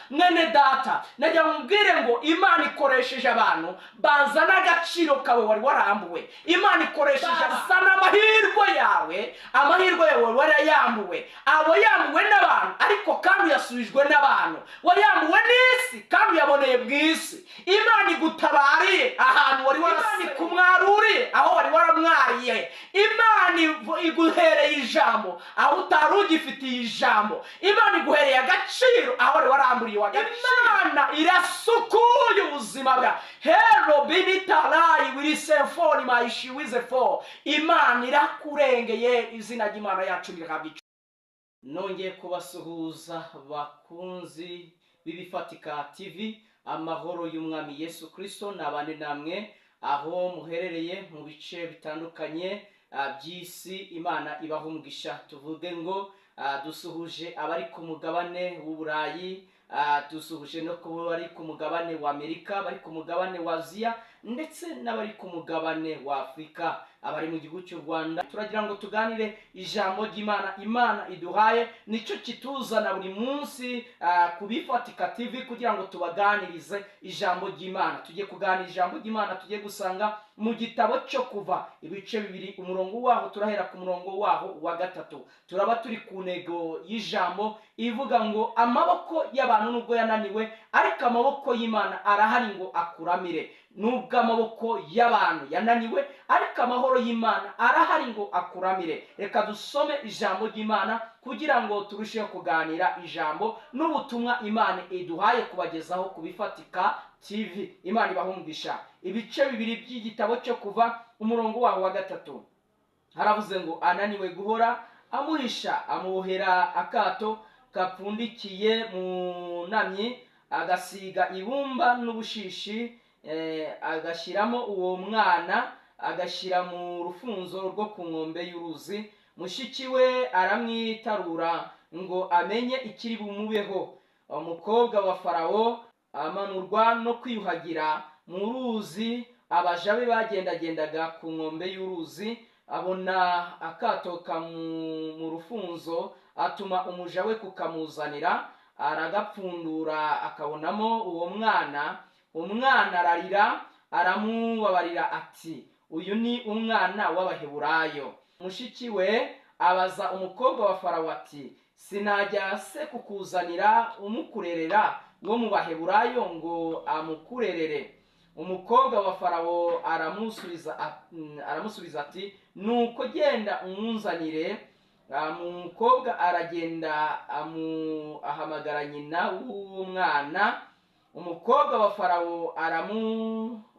mwene data najya mubwire ngo Imana ikoresheje abantu bazana agaciro kawe wari warambuwe. Imana ikoresheje sana amahirwe yawe warayambuwe. Abo yambuwe n'abantu ariko kandi yasubijwe n'abantu. Wayambuwe n'isi kandi yaboneye bw'isi. Imana igutabariye ahantu wari kumwaruriye aho wari waramwariye. Imana iguhereye ijambo aho utari ugifitiye ijambo. Imana iguhereye agaciro aho wari Imana irasukuye ubuzima bwa hero binitarayi wirisefoni mayishiwize fo. Imana irakurengeye. Izina ry'Imana yacu rihabwa. Nongeye kubasuhuza bakunzi b'Ibifatika TV. Amahoro y'Umwami Yesu Kristo nabane namwe aho muherereye mu bice bitandukanye by'isi. Imana ibaho umugisha. Tuvuge ngo dusuhuje abari ku mugabane w'Uburayi, dusuhuje no kuba bari ku mugabane wa Amerika, bari ku mugabane wa Aziya ndetse n'abari ku mugabane wa Afrika, abari mu gihugu cy'u Rwanda. Turagira ngo tuganire ijambo ry'Imana. Imana iduhaye nicyo kituzana buri munsi ku Bifatika TV kugira ngo tubaganirize ijambo ry'Imana. Tugiye kuganira ijambo ry'Imana, tugiye gusanga mu gitabo cyo Kuva ibice 2 umurongo waho turahera ku murongo waho wa 3. Turaba turi ku ntego y'ijambo ivuga ngo amaboko y'abantu nubwo yananiwe ariko amaboko y'Imana arahari ngo akuramire. Nubwo amaboko y'abantu yananiwe ariko amahoro y'Imana arahari ngo akuramire. Reka dusome ijambo ry'Imana kugira ngo turusheho kuganira ijambo n'ubutumwa Imana iduhaye kubagezaho ku Bifatika TV. Imana ibaho umugisha. Ibice 2 by'igitabo cyo Kuva umurongo waho wa 3 haravuze ngo ananiwe guhora amuhisha amubohera akato kapfundikiye mu namye agasiga ibumba n'ubushishi agashyiramo uwo mwana agashyira mu rufunzo rwo ku nkombe y'uruzi. Mushiki we aramwitarura ngo amenye ikiri bumubeho. Umukobwa wa Farawo amanurwa no kwiyuhagira mu ruzi. Abaja be bagendagendaga ku nkombe y'uruzi abona akato mu rufunzo, atuma umuja we kukamuzanira, aragapfundura akabonamo uwo mwana. Umwana ararira aramubabarira ati uyu ni umwana w'Abaheburayo. Mushiki we abaza umukobwa wa Farawo ati sinajya se kukuzanira umukurerera wo mu Baheburayo ngo amukurerere? Umukobwa wa Farawo aramusubiza ati nuko genda umunzanire. Umukobwa aragenda ahamagara nyina w'uwo mwana. Umukobwa wa Farawo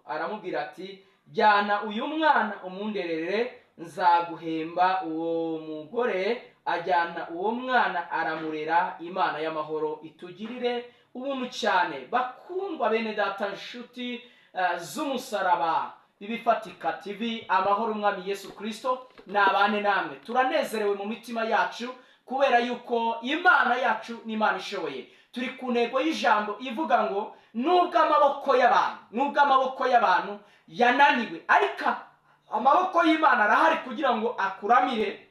aramubwira ati jyana uyu mwana umunderere nzaguhemba. Uwo mugore ajyana uwo mwana aramurera. Imana y'amahoro itugirire ubuntu cyane. Bakundwa bene data nshuti z'umusaraba b'Ibifatika TV, amahoro Umwami Yesu Kristo nabane namwe. Turanezerewe mu mitima yacu kubera yuko Imana yacu ni Imana ishoboye. Turi ku ntego y'ijambo ivuga ngo nubwo amaboko y'abantu yananiwe ariko amaboko y'Imana arahari kugira ngo akuramire.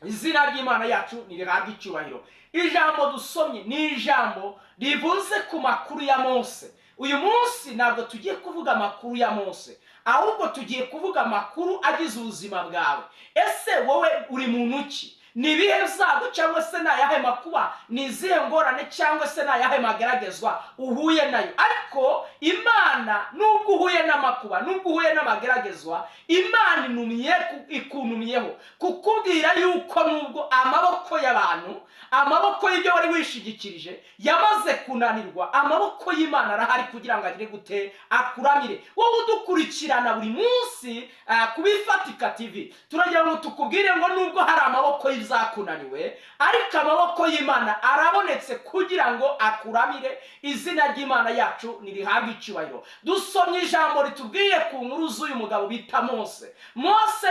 Izina ry'Imana yacu nirihabwe icyubahiro. Ijambo dusomye ni ijambo rivuze ku makuru ya Mose. Uyu munsi ntabwo tugiye kuvuga amakuru ya Mose, ahubwo tugiye kuvuga amakuru agize ubuzima bwawe. Ese wowe uri muntu ki? Ni ibihe byago cyangwa se nayahe makuba? Ni izihe ngorane cyangwa se nayahe mageragezwa uhuye nayo? Ariko Imana nubwo uhuye n'amakuba, nubwo uhuye n'amageragezwa, Imana ikunumyeho kukubwira yuko nubwo amaboko y'abantu, amaboko y'ibyo wari wishigikirije yamaze kunanirwa, amaboko y'Imana arahari kugira ngo agire gute akuramire. Wowe udukurikirana buri munsi ku Bifatika TV, turagira ngo tukubwire ngo nubwo hari amaboko y'ibyakunaniwe ariko amaboko y'Imana arabonetse kugira ngo akuramire. Izina ry'Imana yacu nirihabwe icyubahiro. Dusomye ijambo ritubwiye ku nkuru z'uyu mugabo bita Mose. Mose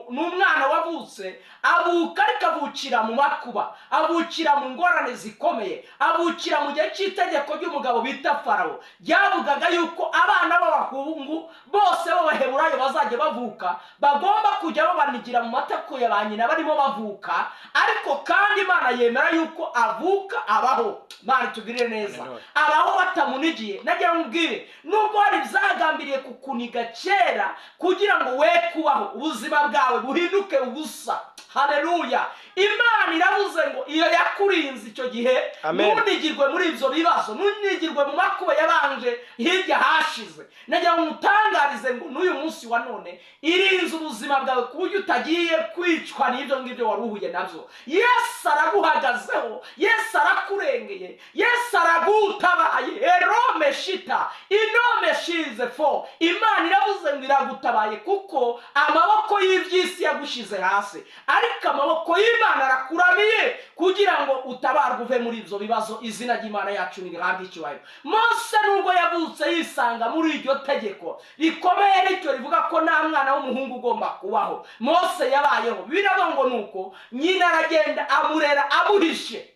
n'umwana wavutse, avuka ariko avukira mu makuba, avukira mu ngorane zikomeye, avukira mu gihe cy'itegeko ry'umugabo bita Farawo. Ryavugaga yuko abana b'abahungu bose b'Abaheburayo bazajya bavuka bagomba kujya babanigira mu matako ya ba nyina barimo bavuka. kuvuka, ariko kandi Imana yemera yuko avuka abaho. Imana tugirire neza. Abaho batamunigiye. Nagira nkubwire, nubwo hari byagambiriye kukuniga kera kugira ngo we kubaho ubuzima bwawe buhinduke ubusa. Haleluya. Imana iravuze ngo iyo yakurinze icyo gihe, ntunigirwe muri ibyo bibazo, ntunigirwe mu makuba yabanje hirya hashize. Nagira ngo mutangarize ngo n'uyu munsi wa none irinze ubuzima bwawe ku buryo utagiye kwicwa n'ibyo ngibyo wari uhuye nabyo. Yesu araguhagazeho, Yesu arakurengeye, Yesu aragutabaye. Erome shita inome shize fo. Imana iravuze ngo iragutabaye kuko amaboko y'iby'isi yagushize hasi, ariko amaboko y'Imana arakuramiye kugira ngo utabarwe uve muri ibyo bibazo. Izina ry'Imana yacu nirihabwe icyubahiro. Mose nubwo yavutse yisanga muri iryo tegeko rikomeye rityo rivuga ko nta mwana w'umuhungu ugomba kubaho, Mose yabayeho. Biravuga ngo nuko nyina aragenda amurera amuhishe.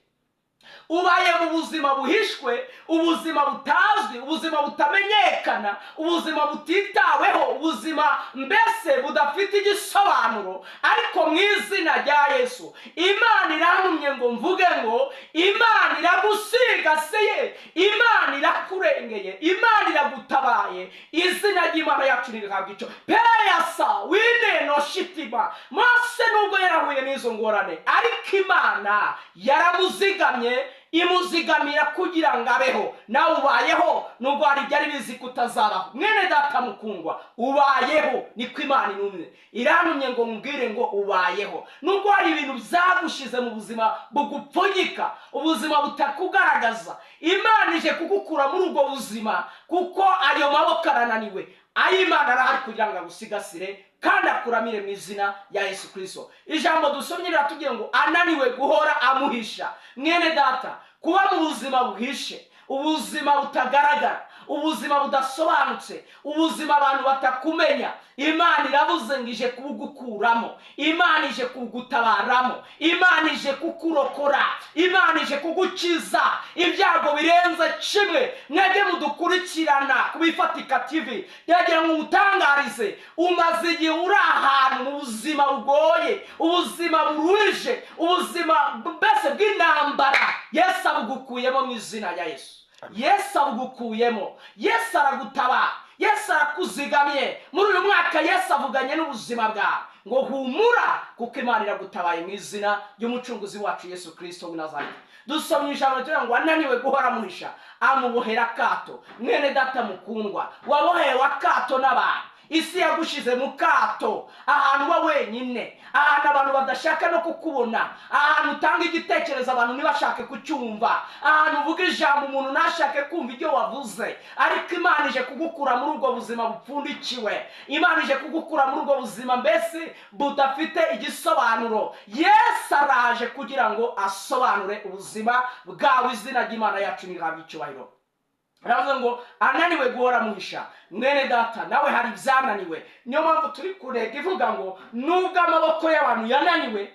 Ubaye mu buzima buhishwe, ubuzima butazwi, ubuzima butamenyekana, ubuzima butitaweho, ubuzima mbese budafite igisobanuro, ariko mu izina rya Yesu Imana irantumye ngo mvuge ngo Imana iragusigasiye, Imana irakurengeye, Imana iragutabaye. Izina ry'Imana yacu nirihabwe icyo. Peyasa wineno shitima. Mose nubwo yarahuye n'izo ngorane, ariko Imana yaramuzigamye, imuzigamira kugira ngo abeho. Nawe ubayeho nubwo hari byari bizi kutazabaho. Mwene data mukundwa, ubayeho, niko Imana intumye. Irantumye ngo mbwire ngo ubayeho. Nubwo hari ibintu byagushize mu buzima bugupfunyika, ubuzima butakugaragaza, Imana ije kugukura muri ubwo buzima kuko ayo maboko arananiwe. Imana arahari kugira ngo agusigasire kandi akuramire mu izina ya Yesu Kristo. Ijambo dusomye riratubwiye ngo ananiwe guhora amuhisha. Mwene data, kuba mu buzima buhishe, ubuzima butagaragara, ubuzima budasobanutse, ubuzima abantu batakumenya, Imana iravuze ngo ije kugukuramo, Imana ije kugutabaramo, Imana ije kukurokora, Imana ije kugukiza ibyago birenze kimwe. Mwebwe mudukurikirana kubifatika TV, ndagira ngo utangarize, umaze igihe uri ahantu mu buzima bugoye, ubuzima buruje, ubuzima mbese bw'intambara, Yesu abugukuyemo mu izina rya Yesu. Yesu abugukuyemo, Yesu aragutabara, Yesu arakuzigamye. Muri uyu mwaka Yesu avuganye n'ubuzima bwawe ngo humura kuko Imana iragutabaye mu izina ry'umucunguzi wacu Yesu Kristo w'i Nazareti. Dusomye ijambo ryo ngo ananiwe guhora amuhisha, amubohera akato. Mwene data mukundwa, wabohewe akato n'abantu. Isi yagushize mu kato, ahantu uba wenyine, ahantu abantu badashaka no kukubona, ahantu utanga igitekerezo abantu ntibashake kucyumva, ahantu uvuga ijambo umuntu ntashake kumva ibyo wavuze. Ariko Imana ije kugukura muri ubwo buzima bupfundikiwe, Imana ije kugukura muri ubwo buzima mbese budafite igisobanuro. Yesu araje kugira ngo asobanure ubuzima bwawe. Izina ry'Imana yacu nirihabwe icyubahiro. Aravuze ngo ananiwe guhora amuhisha. Mwene data, nawe hari ibyananiwe. Niyo mpamvu turi kurega ivuga ngo nubwo amaboko y'abantu yananiwe,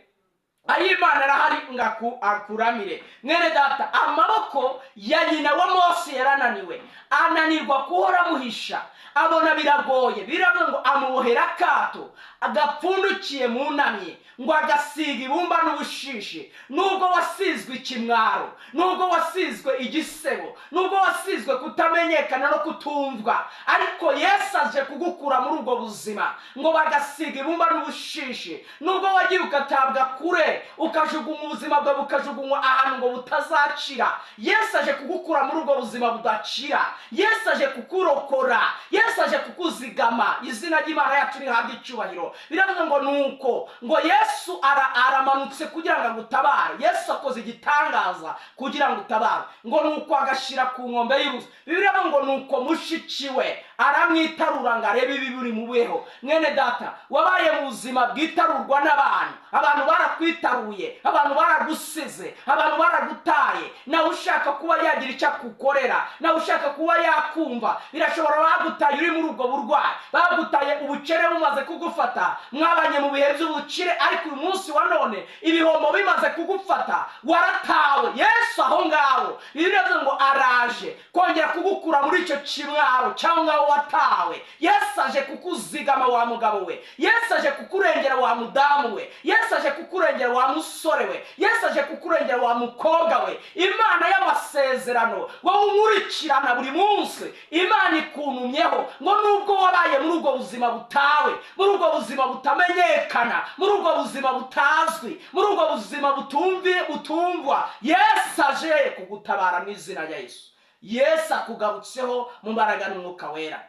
Imana arahari ngo akuramire. Mwene data, amaboko ya nyina wa Mose yarananiwe, ananirwa guhora amuhisha, abona biragoye. Biravuga ngo amubohera akato, agapfundukiye munamye, ngo agasiga ibumba n'ubushishi. Nubwo wasizwe ikimwaro, nubwo wasizwe igisebo, nubwo wasizwe kutamenyekana no kutumvwa, ariko Yesu aje kugukura muri ubwo buzima ngo bagasiga ibumba n'ubushishi. Nubwo wagiye ugatabwa kure, ukajugunywa ubuzima bwawe bukajugunywa ahantu ngo butazacira, Yesu aje kugukura muri ubwo buzima budacira. Yesu aje kukurokora, Yesu aje kukuzigama. Izina ry'Imana yacu rihabwe icyubahiro. Biravuga ngo nuko ngo Yesu aramanutse kugira ngo agutabare. Yesu akoze igitangaza kugira ngo utabare. Ngo nuko agashira ku nkombe y'uruzi. Biravuga ngo nuko mushikiwe aramwitarura ngo arebe ibiburi mubeho. Mwene data, wabaye mu buzima bwitarurwa n'abantu, abantu barakwitaruye, abantu baragusize, abantu baragutaye. Nawe ushaka kuba yagira icyo akukorera, nawe ushaka kuba yakumva, birashobora bagutaye uri muri ubwo burwayi, bagutaye ubukene bumaze kugufata, mwabanye mu bihe by'ubukire, ariko uyu munsi wa none ibihombo bimaze kugufata, waratawe. Yesu aho ngaho biravuze ngo araje kongera kugukura kugukura muri icyo kimwaro cyangwa watawe. Yesu aje kukuzigama wa mugabo we. Yesu aje kukurengera wa mudamu we. Yesu aje kukurengera wa musore we. Yesu aje kukurengera wa mukobwa we. Imana y'amasezerano wowe umurikirana buri munsi, Imana ikunumyeho ngo nubwo wabaye muri ubwo buzima butawe, muri ubwo buzima butamenyekana, muri ubwo buzima butazwi, muri ubwo buzima butumvwa, Yesu aje kugutabara mu izina rya Yesu. Yesu akugarutseho mu mbaraga n'umwuka wera.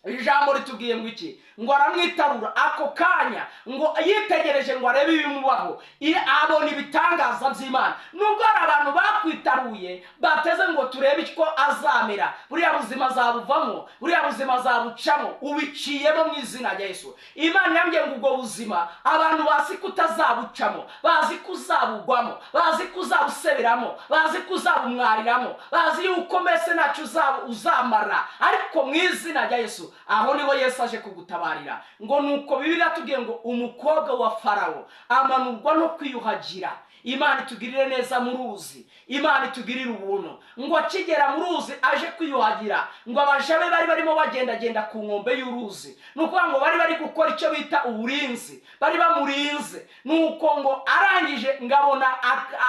Ijambo ritubwiye ngo iki? Ngo aramwitarura ako kanya, ngo yitegereje ngo arebe ibimubaho, abona ibitangaza by'Imana. Nubwo ari abantu bakwitaruye bateze ngo turebe icyo azamera, buriya buzima azabuvamo, buriya buzima azabucamo, ubiciyemo mu izina rya Yesu. Imana yambwiye ngo ubwo buzima abantu bazi kutazabucamo, bazi kuzabugwamo, bazi kuzabuseberamo, bazi kuzabumwariramo, bazi yuko mbese ntacyo uzamara, ariko mu izina rya Yesu aho niho Yesu aje kugutabarira. Ngo nuko Bibiliya tubwiye ngo umukobwa wa Farawo amanurwa no kwiyuhagira. Imana itugirire neza mu ruzi, Imana itugirire ubuntu. Ngo akigera mu ruzi aje kwiyuhagira, ngo abajabe bari barimo bagendagenda ku nkombe y'uruzi. Nuko ngo bari gukora icyo bita uburinzi, bari bamurinze. Nuko ngo arangije ngabona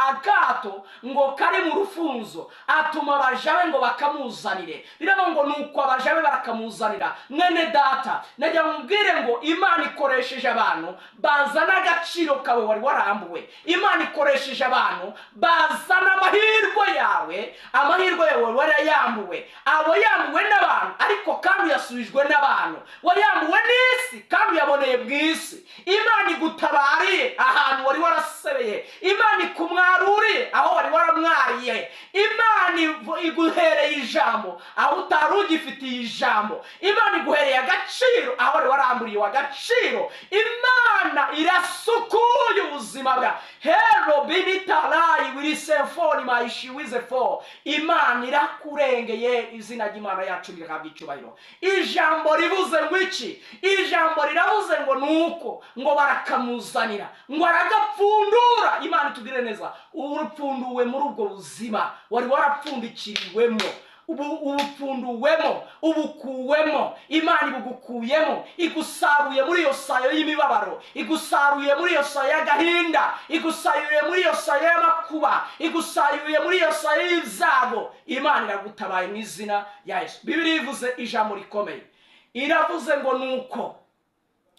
akato ngo kari mu rufunzo, atuma abajabe ngo bakamuzanire. Biramo ngo nuko abajabe barakamuzanira. Mwene data, najya mubwire ngo Imana ikoresheje abantu bazana agaciro kawe wari warambuwe. Imana ikoresheje abantu bazana amahirwe yawe, amahirwe yawe warayambuwe. Abo yambuwe n'abantu, ariko kandi yasubijwe n'abantu. Wayambuwe n'isi kandi yaboneye bw'isi. Imana igutabariye ahantu wari warasebeye, Imana ikumwaruriye aho wari waramwariye. Imana iguhereye ijambo aho utari ugifitiye ijambo. Imana iguhereye agaciro aho wari waramburiye agaciro. Imana irasukuye ubuzima bwa Hero binitarayi wirisefoni mayishiwize fo. Imana irakurengeye, izina ry'Imana yacu rihabwa icyubahiro. Ijambo rivuze ngo iki? Ijambo riravuze ngo nuko ngo barakamuzanira, ngo aragapfundura. Imana itugire neza, urupfunduwe muri ubwo buzima wari warapfundikiriwemo, ubupfunduwemo, ubukuwemo. Imana ibugukuyemo, igusaruye muri iyo sayo y'imibabaro, igusaruye muri iyo sayo y'agahinda, igusaruye muri iyo sayo y'amakuba, igusaruye muri iyo sayo y'ibyago. Imana iragutabaye mu izina rya Yesu. Bibiliya ivuze ijambo rikomeye, iravuze ngo nuko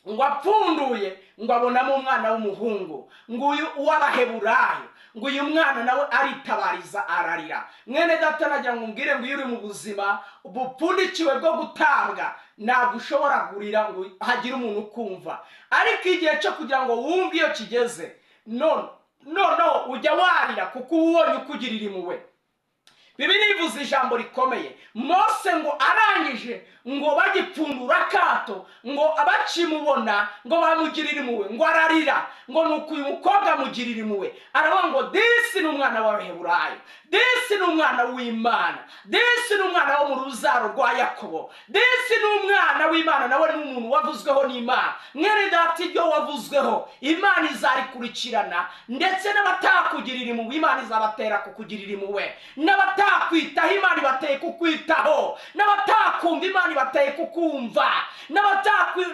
ngo apfunduye ngo abonamo umwana w'umuhungu, ngo uyu w'Abaheburayo, ngo uyu mwana nawe aritabariza ararira. Mwene data, najya ngumbwire ngo iyo uri mu buzima bupfundikiwe bwo gutabwa, ntabwo ushobora kurira ngo hagire umuntu ukumva, ariko igihe cyo kugira ngo wumve iyo kigeze, no ujya warira kuko ubonye ukugirira impuhwe. Bibiliya ivuze ijambo rikomeye. Mose ngo arangije ngo bagipfundura akato, ngo abakimubona ngo bamugirire impuhwe, ngo ararira. Ngo nuko uyu mukobwa amugirira impuhwe, aravuga ngo disi ni umwana w'Abaheburayo, disi ni umwana w'Imana, disi ni umwana wo mu ruzaro rwa Yakobo, disi ni umwana w'Imana, nawe ni umuntu wavuzweho n'Imana. Mwene data, ibyo wavuzweho Imana izarikurikirana, ndetse n'abatakugirira impuhwe Imana izabatera kukugirira impuhwe, n'abatakwitaho Imana ibateye kukwitaho, n'abatakumva Imana ibateye kukumva,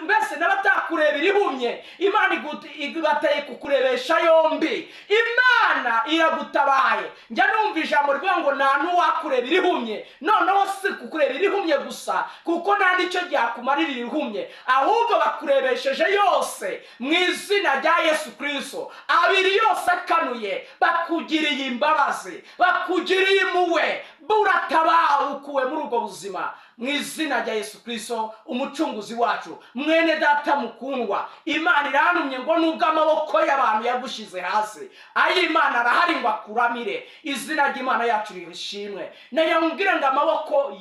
mbese n'abatakureba irihumye Imana ibateye kukurebesha yombi. Imana iragutabaye. Njya numva ijambo rivuga ngo nta n'uwakureba irihumye. Noneho si kukureba irihumye gusa, kuko nta n'icyo ryakumarira irihumye, ahubwo bakurebesheje yose mu izina rya Yesu Kristo. Abiri yose akanuye, bakugiriye imbabazi, bakugiriye impuhwe, buratabawe ukuwe muri ubwo buzima mu izina rya Yesu Kristo umucunguzi wacu. Mwene data mukundwa, Imana irantumye ngo nubwo amaboko y'abantu yagushize hasi, ay'Imana arahari ngo akuramire. Izina ry'Imana yacu rishimwe. Nayamubwira ngo amaboko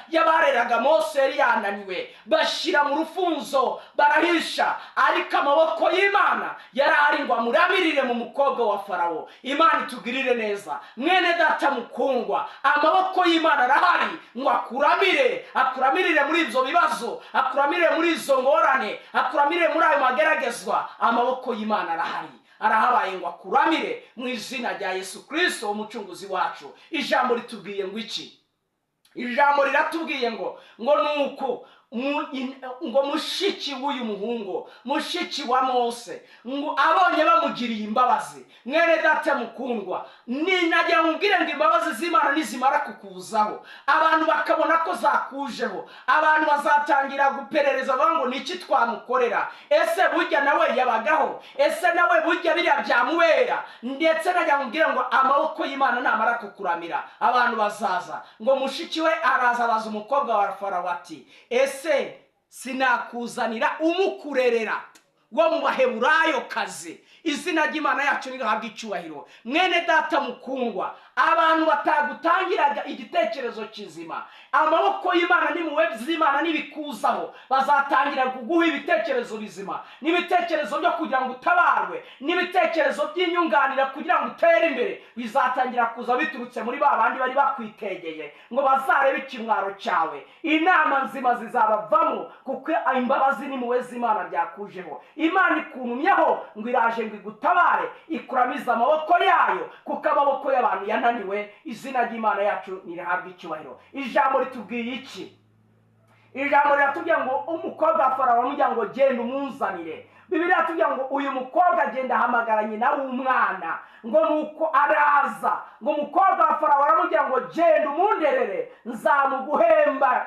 y'abareraga Mose yari yananiwe, bashira mu rufunzo barahisha, ariko amaboko y'Imana yarahari ngo amuramirire mu mukobwa wa Farawo. Imana itugirire neza. Mwene data mukundwa, amaboko y'Imana arahari ngo akuramirire muri ibyo bibazo, akuramirire muri izo ngorane, akuramirire muri ayo mageragezwa. Amaboko y'Imana arahari, arahabaye ngo akuramire mu izina rya Yesu Kristo umucunguzi wacu. Ijambo ritubwiye ngo iki? ijambo riratubwiye ngo nuko ngo mushiki w'uyu muhungu, mushiki wa Mose, ngo abonye bamugiriye imbabazi, mwene data mukundwa, nagira nkubwire ngo imbabazi z'Imana nizimara kukuzaho, abantu bakabona ko zakujeho, abantu bazatangira guperereza ngo niki twamukorera, ese burya nawe yabagaho, ese nawe burya biriya byamubera. Ndetse nagira nkubwire ngo amaboko y'Imana namara kukuramira, abantu bazaza ngo mushiki we araza abaza umukobwa wa Farawo ati, ese sinakuzanira umukurerera wo mu Baheburayo kazi. Izina ry'Imana yacu nirahabwa icyubahiro. Mwene data mukundwa, abantu batagutangiraga igitekerezo kizima, amaboko y'Imana nimuwe z'Imana nibikuzaho, bazatangira kuguha ibitekerezo bizima, n'ibitekerezo byo kugira ngo utabarwe, n'ibitekerezo by'inyunganira kugira ngo utere imbere, bizatangira kuza biturutse muri babandi bari bakwitegeye ngo bazarebe ikimwaro cyawe. Inama nzima zizabavamo kuko imbabazi nimuwe z'Imana byakujeho. Imana ikunumyeho ngo iraje ngo igutabare, ikuramiza amaboko yayo kuko amaboko y'abantu yananiwe. Izina ry'Imana yacu nirahabwa icyubahiro. Ijambo ritubwiye iki? Ijambo riratubwira ngo umukobwa wa Farawo amujya ngo genda umunzanire. Bibiliya atubwira ngo uyu mukobwa agenda ahamagara nyina w'umwana, ngo nuko araza, ngo umukobwa wa Farawo aramubwira ngo genda umunderere, nzamuguhemba,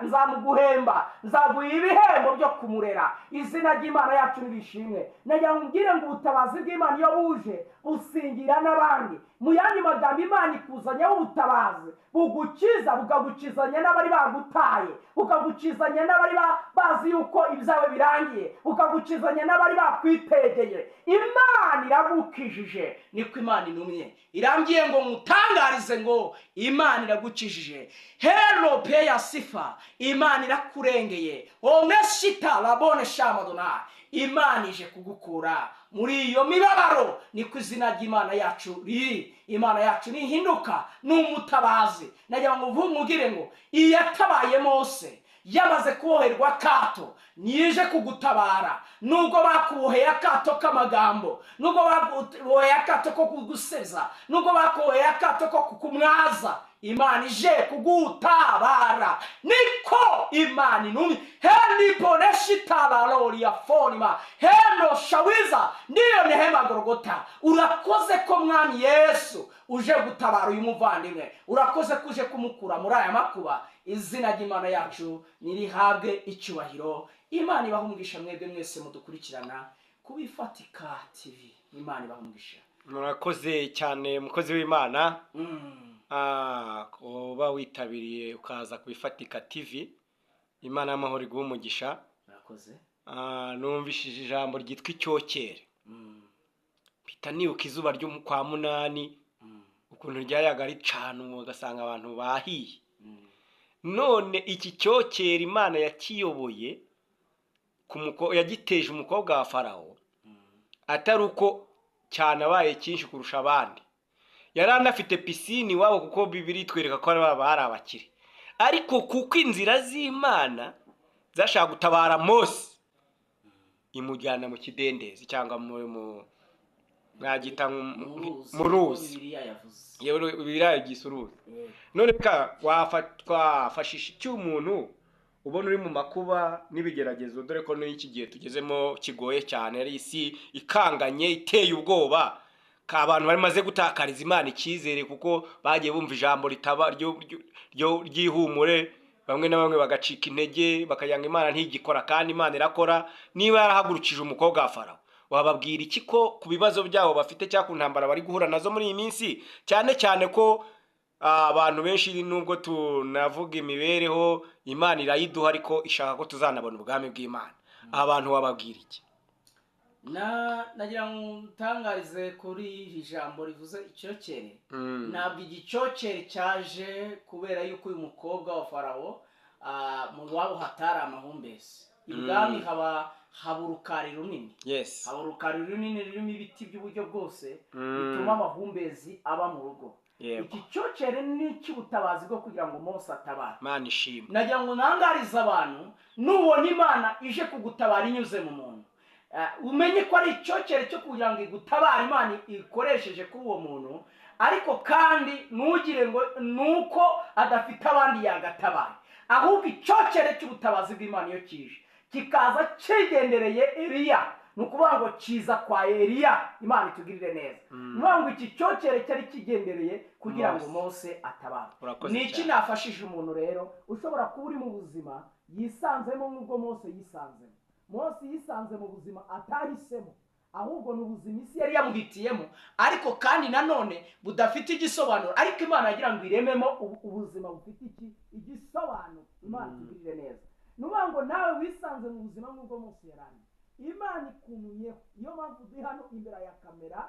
nzaguha ibihembo byo kumurera. Izina ry'Imana yacu nibishimwe. Nagira nkubwire ngo ubutabazi bw'Imana iyo buje busingira n'abandi. Mu yandi magambo, Imana ikuzanyaho ubutabazi bugukiza, bukagukizanya n'abari bagutaye, bukagukizanya n'abari bazi yuko ibyawe birangiye, bukagukizanya n'abari bakwitegeye. Imana iragukijije, niko Imana inumye. Irambiye ngo mutangarize ngo Imana iragukijije. Hero peya sifa, Imana irakurengeye. Omeshita labone shamadona, Imana ije kugukura muri iyo mibabaro. Niko izina ry'Imana yacu riri. Imana yacu nihinduka n'umutabazi. Nagira ngo mvugire ngo iyatabaye Mose yamaze kuboherwa akato, nije kugutabara. Nubwo bakuboheye akato k'amagambo, nubwo bakuboheye akato ko kuguseza, nubwo bakuboheye akato ko kukumwaza, Imana ije kugutabara. Niko Imana inumye. Heni poneshitala lori ya fonima, heno shawiza, ndiyo nehema Golgota. Urakoze ko Mwami Yesu uje gutabara uyu muvandimwe, urakoze kuje kumukura muri aya makuba. Izina ry'Imana yacu nirihabwe icyubahiro. Imana ibahumugisha mwebwe mwese mudukurikirana kubifatika TV. Imana ibahumugisha. Murakoze cyane mukozi w'Imana. Kuba witabiriye ukaza kubifatika TV. Imana y'amahoro iguhe umugisha. Murakoze. Numvishije ijambo ryitwa icyokere. Pita nibuka izuba ryo kwa munani, ukuntu ryayaga ricana ugasanga abantu bahiye. None iki cyokere Imana yakiyoboye yagiteje umukobwa wa Farawo, atari uko cyane abaye cyinshi kurusha abandi. Yari anafite pisine iwabo kuko Bibiliya itwereka ko bari abakire. Ariko kuko inzira z'Imana zashaka gutabara Mose, imujyana mu kidendezi cyangwa mu mwagita mu ruzi. Yewe Bibiliya igisuruzi. None twafashisha cy'umuntu ubona uri mu makuba n'ibigeragezo, dore ko n'iki gihe tugezemo kigoye cyane, ari isi ikanganye iteye ubwoba. Abantu barimaze gutakariza Imana icyizere kuko bagiye bumva ijambo ritaba ryo ryihumure, bamwe na bamwe bagacika intege, bakayanga Imana ntigikora kandi Imana irakora. Niba yarahagurukije umukobwa wa Farawo, wababwira iki ko ku bibazo byabo bafite cyangwa ku ntambara bari guhura nazo muri iyi minsi? Cyane cyane ko abantu benshi nubwo tunavuga imibereho, Imana irayiduha ariko ishaka ko tuzanabona ubwami bw'Imana. Abantu wababwira iki? Nagira ngo ntangarize kuri iri jambo rivuze icyokere. Ntabwo igicyokere cyaje kubera yuko uyu mukobwa wa Farawo mu wabo hatari amahumbezi. Ibwami haba urukari runini. Yes. Haba urukari runini rurimo ibiti by'uburyo bwose bituma amahumbezi aba mu rugo. Iki cyokere ni cy'ubutabazi bwo kugira ngo Mose atabare. Imana ishimwe. Nagira ngo ntangarize abantu, nubona Imana ije kugutabara inyuze mu muntu, umenye ko ari icyokere cyo kugira ngo igutabare Imana ikoresheje kuri uwo muntu. ariko kandi ntugire ngo nuko adafite abandi yagatabaye, ahubwo icyokere cy'ubutabazi bw'Imana iyo kije kikaza kigendereye Eliya, ni ukuvuga ngo kiza kwa Eliya. Imana itugirire neza. ni ukuvuga ngo iki cyokere cyari kigendereye kugira ngo Mose atabare. Ni iki nafashije umuntu rero ushobora kuba uri mu buzima yisanzemo nk'ubwo Mose yisanzemo? Mose yisanze mu buzima atahisemo, ahubwo ni ubuzima isi yari yamuhitiyemo, ariko kandi nanone budafite igisobanuro, ariko Imana yagira ngo irememo ubuzima bufite igisobanuro. Imana itugirire neza. ni ukuvuga ngo nawe wisanze mu buzima nk'ubwo Mose yarani, Imana ikunuyeho. Niyo mpamvu ndi hano imbere ya kamera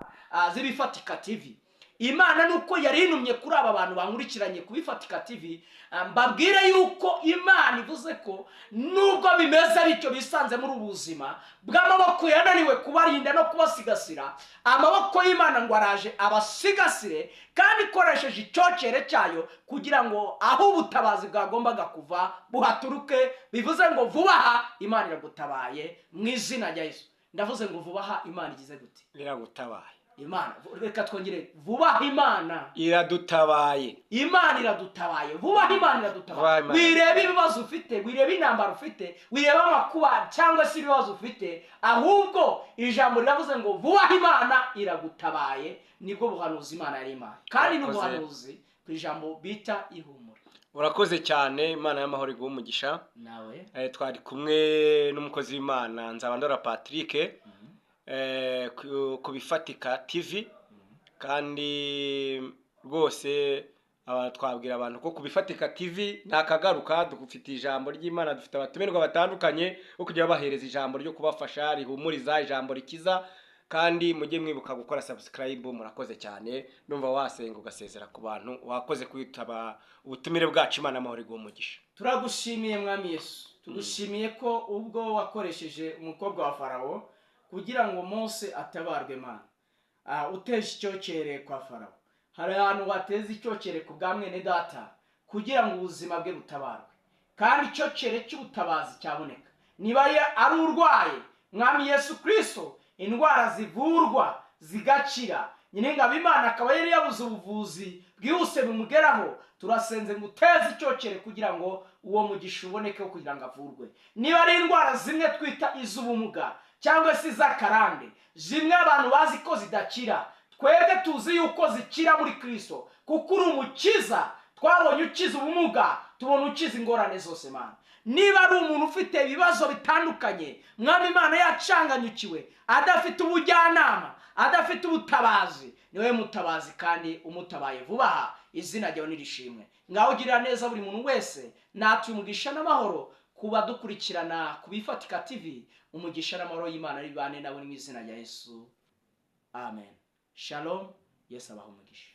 z'Ibifatika TV. Imana nuko yarinumye kuri aba bantu bankurikiranye ku Bifatika TV, mbabwire yuko Imana ivuze ko nubwo bimeze bityo bisanze muri ubuzima bw'amaboko yananiwe kubarinda no kubasigasira, amaboko y'Imana ngo araje abasigasire kandi ikoresheje icyokere cyayo kugira ngo aho ubutabazi bwagombaga kuva buhaturuke. Bivuze ngo vuba aha Imana iragutabaye mu izina rya Yesu. Ndavuze ngo vuba aha Imana igize gute? iragutabaye. Imana, reka twongere, vuba Imana iradutabaye. Imana iradutabaye. vuba Imana iradutabaye. Wirebe ibibazo ufite, wirebe intambara ufite, wirebe amakuba cyangwa se ibibazo ufite, ahubwo ijambo riravuze ngo vuba Imana iragutabaye. Nibwo buhanuzi Imana yari impaye, kandi n'ubuhanuzi ku ijambo bita ihumure. Urakoze cyane. Imana y'amahoro iguhe umugisha. Nawe twari kumwe n'umukozi w'Imana Nzabandora Patrick ku Bifatika TV, kandi rwose twabwira abantu ko ku Bifatika TV ntakagaruka, dufite ijambo ry'Imana, dufite abatumirwa batandukanye bo kujya bahereza ijambo ryo kubafasha rihumuriza, ijambo rikiza, kandi mujye mwibuka gukora subscribe. Murakoze cyane. Numva wasenga ugasezera ku bantu, wakoze kwitaba ubutumire bwacu. Imana y'amahoro iguhe umugisha. Turagushimiye Mwami Yesu, tugushimiye ko ubwo wakoresheje umukobwa wa Farawo kugira ngo Mose atabarwe, Mana uteje icyokere kwa Farawo. Hari ahantu wateza icyokere ku bwa mwene data kugira ngo ubuzima bwe butabarwe, kandi icyokere cy'ubutabazi cyaboneka. Niba ari urwaye, Mwami Yesu Kristo, indwara zivurwa zigakira, nyine Imana akaba yari yabuze ubuvuzi bwihuse bumugeraho, turasenze ngo uteze icyokere kugira ngo uwo mugisha uboneke kugira ngo avurwe. Niba ari indwara zimwe twita iz'ubumuga cyangwa se iz'akarande, zimwe abantu bazi ko zidakira, twebwe tuzi yuko zikira muri Kristo, kuko uri umukiza. Twabonye ukiza ubumuga, tubona ukiza ingorane zose. Mana, niba ari umuntu ufite ibibazo bitandukanye, Mwami Imana yacanganyukiwe, adafite ubujyanama, adafite ubutabazi, niwe mutabazi kandi umutabaye vuba aha. Izina ryawe nirishimwe. Ngaho ugirira neza buri muntu wese, natwe umugisha n'amahoro kuba dukurikirana ku Bifatika TV. Umugisha n'amahoro y'Imana ribane nawe mu izina rya Yesu. Amen. Shalom. Yesu abahe umugisha.